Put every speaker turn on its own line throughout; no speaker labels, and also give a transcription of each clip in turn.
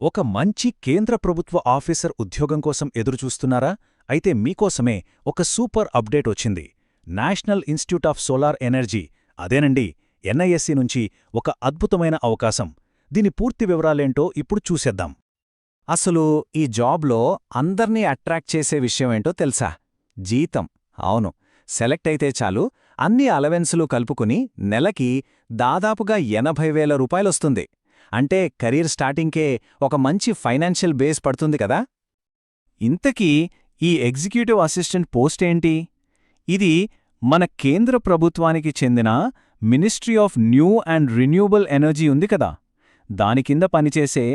ఒక మంచి కేంద్ర ప్రభుత్వ ఆఫీసర్ ఉద్యోగం కోసం ఎదురుచూస్తున్నారా? అయితే మీకోసమే ఒక సూపర్ అప్డేట్ వచ్చింది. National institute of solar energy, అదేనండి ఎన్ఐఎస్సి నుంచి ఒక అద్భుతమైన అవకాశం. దీని పూర్తి వివరాలేంటో ఇప్పుడు చూసేద్దాం.
అసలు ఈ జాబ్లో అందర్నీ అట్రాక్ట్ చేసే విషయమేంటో తెలుసా? జీతం. అవును, సెలెక్ట్ అయితే చాలు, అన్ని అలవెన్సులు కలుపుకుని నెలకి దాదాపుగా 80,000 రూపాయలొస్తుంది. అంటే కెరీర్ స్టార్టింగ్కే ఒక మంచి ఫైనాన్షియల్ బేస్ పడుతుంది కదా. ఇంతకీ ఈ ఎగ్జిక్యూటివ్ అసిస్టెంట్ పోస్ట్ ఏంటి? ఇది మన కేంద్ర ప్రభుత్వానికి చెందిన ministry of new and renewable energy ఉంది కదా, దాని కింద పనిచేసే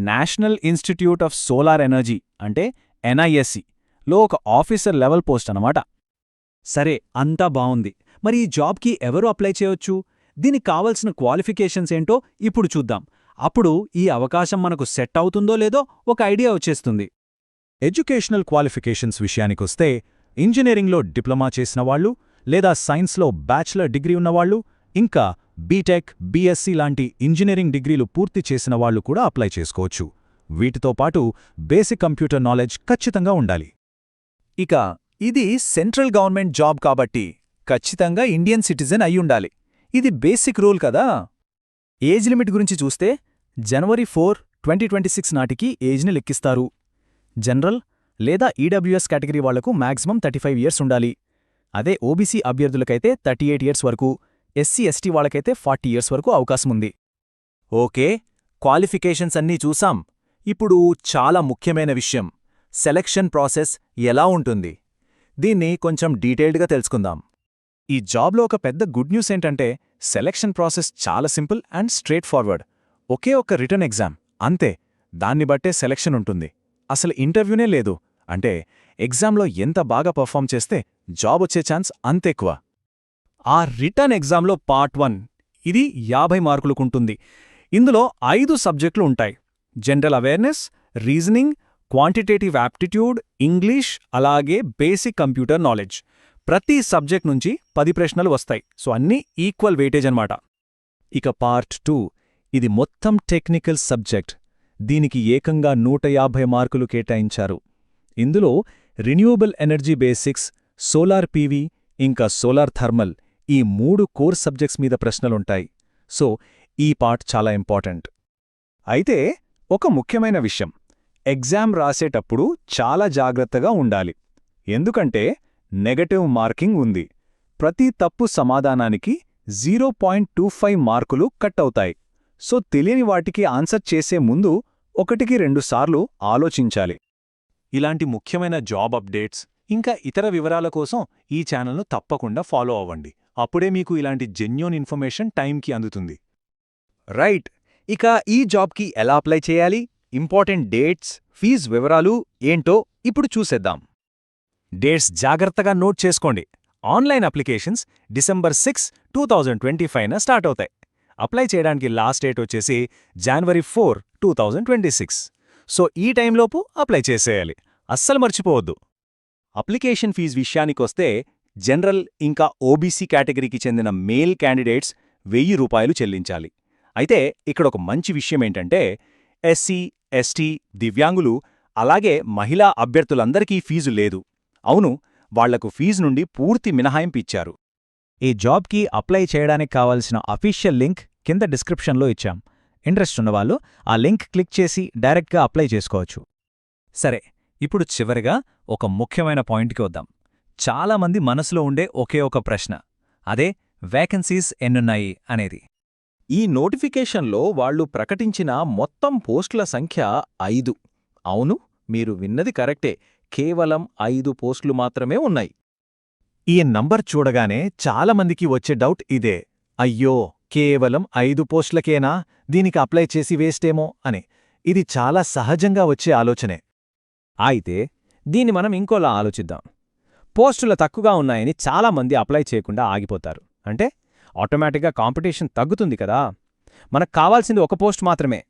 national institute of solar energy అంటే ఎన్ఐఎస్సి లో ఒక ఆఫీసర్ లెవెల్ పోస్ట్ అనమాట.
సరే, అంతా బావుంది. మరి ఈ జాబ్కి ఎవరు అప్లై చేయొచ్చు? దీనికి కావలసిన క్వాలిఫికేషన్స్ ఏంటో ఇప్పుడు చూద్దాం. అప్పుడు ఈ అవకాశం మనకు సెట్ అవుతుందో లేదో ఒక ఐడియా వచ్చేస్తుంది. ఎడ్యుకేషనల్ క్వాలిఫికేషన్స్ విషయానికొస్తే ఇంజనీరింగ్లో డిప్లొమా చేసినవాళ్లు, లేదా సైన్స్లో బ్యాచిలర్ డిగ్రీ ఉన్నవాళ్లు, ఇంకా బీటెక్, బీఎస్సీ లాంటి ఇంజనీరింగ్ డిగ్రీలు పూర్తి చేసినవాళ్లు కూడా అప్లై చేసుకోవచ్చు. వీటితో పాటు బేసిక్ కంప్యూటర్ నాలెడ్జ్ ఖచ్చితంగా ఉండాలి.
ఇక ఇది సెంట్రల్ గవర్నమెంట్ జాబ్ కాబట్టి ఖచ్చితంగా ఇండియన్ సిటిజన్ అయ్యుండాలి. ఇది బేసిక్ రూల్ కదా. ఏజ్ లిమిట్ గురించి చూస్తే జనవరి 4, 2026 నాటికి ఏజ్ని లెక్కిస్తారు. జనరల్ లేదా ఈడబ్ల్యూఎస్ కేటగిరీ వాళ్లకు మ్యాక్సిమం 35 ఇయర్స్ ఉండాలి. అదే ఓబీసీ అభ్యర్థులకైతే 38 ఇయర్స్ వరకు, ఎస్సీ ఎస్టీ వాళ్ళకైతే 40 ఇయర్స్ వరకు అవకాశముంది. ఓకే, క్వాలిఫికేషన్స్ అన్నీ చూసాం. ఇప్పుడు చాలా ముఖ్యమైన విషయం, సెలక్షన్ ప్రాసెస్ ఎలా ఉంటుంది? దీన్ని కొంచెం డీటెయిల్డ్గా తెలుసుకుందాం. ఈ జాబ్లో ఒక పెద్ద గుడ్ న్యూస్ ఏంటంటే సెలక్షన్ ప్రాసెస్ చాలా సింపుల్ అండ్ స్ట్రేట్ ఫార్వర్డ్. ఒకే ఒక్క రిటర్న్ ఎగ్జామ్ అంతే, దాన్ని బట్టే సెలక్షన్ ఉంటుంది. అసలు ఇంటర్వ్యూనే లేదు. అంటే ఎగ్జామ్లో ఎంత బాగా పర్ఫామ్ చేస్తే జాబ్ వచ్చే ఛాన్స్ అంతెక్కువ. ఆ రిటర్న్ ఎగ్జామ్లో పార్ట్ 1 ఇది 50 మార్కులకుంటుంది. ఇందులో 5 సబ్జెక్టులు ఉంటాయి: general awareness, reasoning, quantitative aptitude, English, అలాగే బేసిక్ కంప్యూటర్ నాలెడ్జ్. ప్రతి సబ్జెక్ట్ నుంచి 10 ప్రశ్నలు వస్తాయి. సో అన్నీ ఈక్వల్ వెయిటేజ్ అన్నమాట.
ఇక పార్ట్ 2 ఇది మొత్తం టెక్నికల్ సబ్జెక్ట్. దీనికి ఏకంగా 150 మార్కులు కేటాయించారు. ఇందులో renewable energy basics, solar PV, ఇంకా సోలార్ థర్మల్, ఈ 3 కోర్ సబ్జెక్ట్స్ మీద ప్రశ్నలుంటాయి. సో ఈ పార్ట్ చాలా ఇంపార్టెంట్. అయితే ఒక ముఖ్యమైన విషయం, ఎగ్జామ్ రాసేటప్పుడు చాలా జాగ్రత్తగా ఉండాలి. ఎందుకంటే నెగటివ్ మార్కింగ్ ఉంది. ప్రతి తప్పు సమాధానానికి 0.25 మార్కులు కట్ అవుతాయి. సో తెలియని వాటికి ఆన్సర్ చేసే ముందు 1-2 సార్లు ఆలోచించాలి. ఇలాంటి ముఖ్యమైన జాబ్ అప్డేట్స్ ఇంకా ఇతర వివరాల కోసం ఈ ఛానల్ను తప్పకుండా ఫాలో అవ్వండి. అప్పుడే మీకు ఇలాంటి జెన్యూన్ ఇన్ఫర్మేషన్ టైంకి అందుతుంది.
రైట్, ఇక ఈ జాబ్కి ఎలా అప్లై చేయాలి, ఇంపార్టెంట్ డేట్స్, ఫీజు వివరాలు ఏంటో ఇప్పుడు చూసేద్దాం. డేట్స్ జాగ్రత్తగా నోట్ చేసుకోండి. ఆన్లైన్ అప్లికేషన్స్ డిసెంబర్ 6, 2025న స్టార్ట్ అవుతాయి. అప్లై చేయడానికి లాస్ట్ డేట్ వచ్చేసి జనవరి 4, 2026. సో ఈ టైంలోపు అప్లై చేసేయాలి, అస్సలు మర్చిపోవద్దు. అప్లికేషన్ ఫీజు విషయానికొస్తే జనరల్ ఇంకా ఓబీసీ కేటగిరీకి చెందిన మేల్ క్యాండిడేట్స్ 1000 రూపాయలు చెల్లించాలి. అయితే ఇక్కడ ఒక మంచి విషయమేంటంటే ఎస్సీ, ఎస్టీ, దివ్యాంగులు, అలాగే మహిళా అభ్యర్థులందరికీ ఫీజు లేదు. అవును, వాళ్లకు ఫీజు నుండి పూర్తి మినహాయింపు ఇచ్చారు. ఈ జాబ్కి అప్లై చేయడానికి కావాల్సిన అఫీషియల్ లింక్ కింద డిస్క్రిప్షన్లో ఇచ్చాం. ఇంట్రెస్ట్ ఉన్నవాళ్ళు ఆ లింక్ క్లిక్ చేసి డైరెక్ట్గా అప్లై చేసుకోవచ్చు. సరే, ఇప్పుడు చివరిగా ఒక ముఖ్యమైన పాయింట్కి వద్దాం. చాలామంది మనసులో ఉండే ఒకే ఒక ప్రశ్న, అదే వేకెన్సీస్ ఎన్నున్నాయి అనేది. ఈ నోటిఫికేషన్లో వాళ్లు ప్రకటించిన మొత్తం పోస్టుల సంఖ్య 5. అవును, మీరు విన్నది కరెక్టే, కేవలం 5 పోస్టులు మాత్రమే ఉన్నాయి. ఈ నంబర్ చూడగానే చాలామందికి వచ్చే డౌట్ ఇదే, అయ్యో కేవలం 5 పోస్టులకేనా, దీనికి అప్లై చేసి వేస్టేమో అని. ఇది చాలా సహజంగా వచ్చే ఆలోచనే. అయితే దీన్ని మనం ఇంకోలా ఆలోచిద్దాం. పోస్టులు తక్కువగా ఉన్నాయని చాలామంది అప్లై చేయకుండా ఆగిపోతారు. అంటే ఆటోమేటిక్గా కాంపిటీషన్ తగ్గుతుంది కదా. మనకు కావాల్సింది ఒక పోస్ట్ మాత్రమే.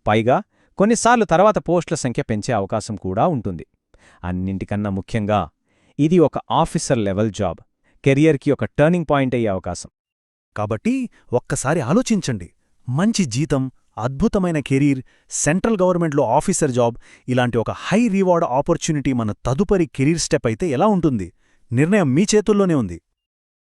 పైగా కొన్నిసార్లు తర్వాత పోస్టుల సంఖ్య పెంచే అవకాశం కూడా ఉంటుంది. అన్నింటికన్నా ముఖ్యంగా ఇది ఒక ఆఫీసర్ లెవెల్ జాబ్, కెరియర్కి ఒక టర్నింగ్ పాయింట్ అయ్యే అవకాశం.
కాబట్టి ఒక్కసారి ఆలోచించండి. మంచి జీతం,
అద్భుతమైన కెరీర్, సెంట్రల్ గవర్నమెంట్లో ఆఫీసర్ జాబ్, ఇలాంటి ఒక హై రివార్డ్ ఆపర్చునిటీ మన తదుపరి కెరీర్ స్టెప్ అయితే ఎలా ఉంటుంది? నిర్ణయం మీ చేతుల్లోనే ఉంది.